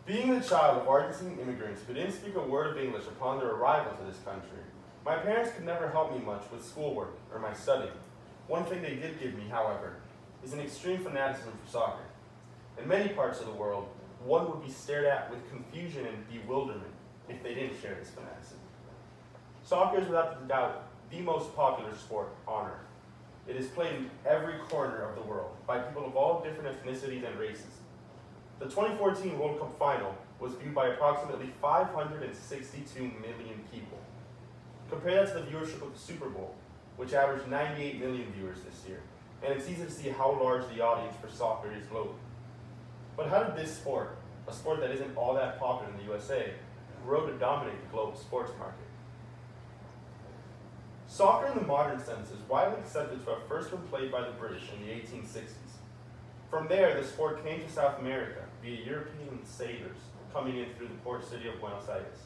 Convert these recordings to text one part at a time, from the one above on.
Being the child of Argentine immigrants who didn't speak a word of English upon their arrival to this country, my parents could never help me much with schoolwork or my studying. One thing they did give me, however, is an extreme fanaticism for soccer. In many parts of the world, one would be stared at with confusion and bewilderment if they didn't share this fanaticism. Soccer is without a doubt the most popular sport on earth. It is played in every corner of the world by people of all different ethnicities and races. The 2014 World Cup final was viewed by approximately 562 million people. Compare that to the viewership of the Super Bowl, which averaged 98 million viewers this year, and it's easy to see how large the audience for soccer is globally. But how did this sport, a sport that isn't all that popular in the USA, grow to dominate the global sports market? Soccer in the modern sense is widely accepted to have first been played by the British in the 1860s. From there, the sport came to South America via European sailors coming in through the port city of Buenos Aires.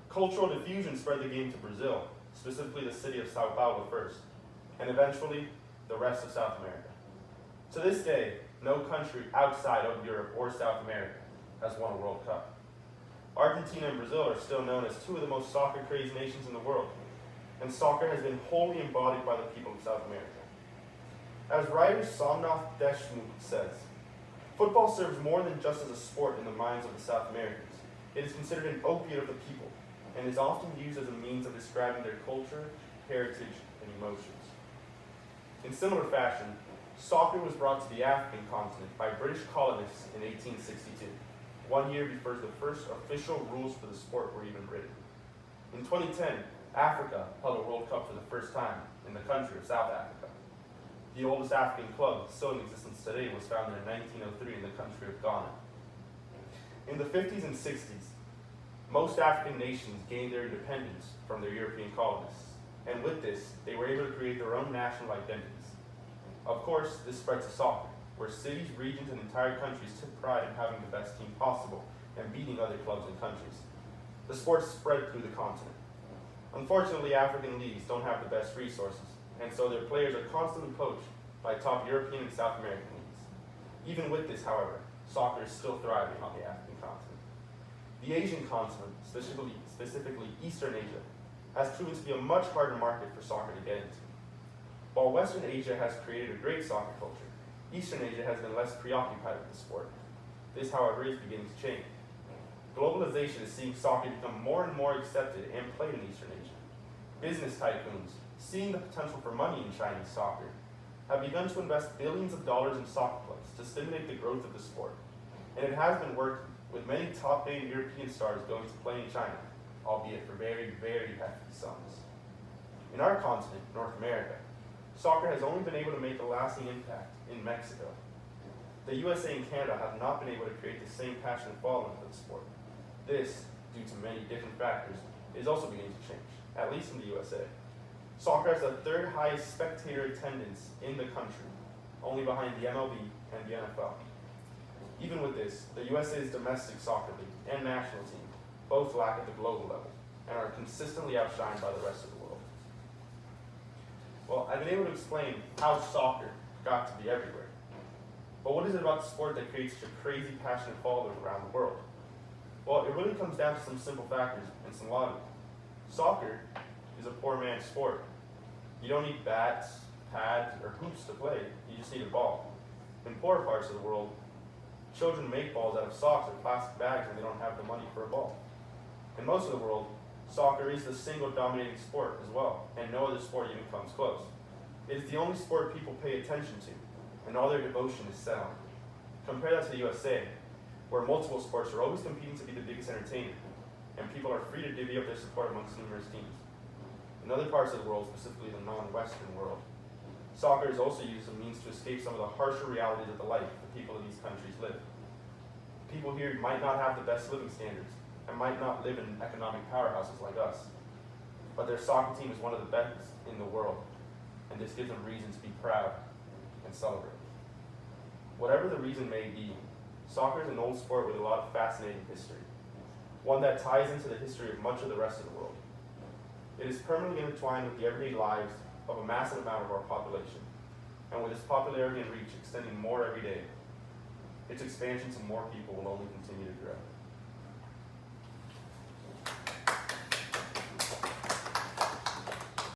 Cultural diffusion spread the game to Brazil, specifically the city of Sao Paulo first, and eventually the rest of South America. To this day, no country outside of Europe or South America has won a World Cup. Argentina and Brazil are still known as two of the most soccer-crazed nations in the world, and soccer has been wholly embodied by the people of South America. As writer Somnath Deshmukh says, football serves more than just as a sport in the minds of the South Americans. It is considered an opiate of the people, and is often used as a means of describing their culture, heritage, and emotions. In similar fashion, soccer was brought to the African continent by British colonists in 1862, 1 year before the first official rules for the sport were even written. In 2010, Africa held a World Cup for the first time in the country of South Africa. The oldest African club still in existence today was founded in 1903 in the country of Ghana. In the 50s and 60s, most African nations gained their independence from their European colonists, and with this, they were able to create their own national identities. Of course, this spread to soccer, where cities, regions, and entire countries took pride in having the best team possible and beating other clubs and countries. The sport spread through the continent. Unfortunately, African leagues don't have the best resources, and so their players are constantly poached by top European and South American leagues. Even with this, however, soccer is still thriving on the African continent. The Asian continent, specifically Eastern Asia, has proven to be a much harder market for soccer to get into. While Western Asia has created a great soccer culture, Eastern Asia has been less preoccupied with the sport. This, however, is beginning to change. Globalization is seeing soccer become more and more accepted and played in Eastern Asia. Business tycoons, seeing the potential for money in Chinese soccer, have begun to invest billions of dollars in soccer clubs to stimulate the growth of the sport. And it has been working, with many top-name European stars going to play in China, albeit for very, very hefty sums. In our continent, North America, soccer has only been able to make a lasting impact in Mexico. The USA and Canada have not been able to create the same passionate following for the sport. This, due to many different factors, is also beginning to change, at least in the USA. Soccer has the third highest spectator attendance in the country, only behind the MLB and the NFL. Even with this, the USA's domestic soccer league and national team both lack at the global level and are consistently outshined by the rest of the world. Well, I've been able to explain how soccer got to be everywhere. But what is it about the sport that creates such a crazy, passionate following around the world? Well, it really comes down to some simple factors and some logic. Soccer is a poor man's sport. You don't need bats, pads, or hoops to play. You just need a ball. In poorer parts of the world, children make balls out of socks or plastic bags when they don't have the money for a ball. In most of the world, soccer is the single dominating sport as well, and no other sport even comes close. It is the only sport people pay attention to, and all their devotion is set on. Compare that to the USA, where multiple sports are always competing to be the biggest entertainment, and people are free to divvy up their support amongst numerous teams. In other parts of the world, specifically the non-Western world, soccer is also used as a means to escape some of the harsher realities of the life the people in these countries live. People here might not have the best living standards, and might not live in economic powerhouses like us, but their soccer team is one of the best in the world, and this gives them reason to be proud and celebrate. Whatever the reason may be, soccer is an old sport with a lot of fascinating history, one that ties into the history of much of the rest of the world. It is permanently intertwined with the everyday lives of a massive amount of our population, and with its popularity and reach extending more every day, its expansion to more people will only continue to grow.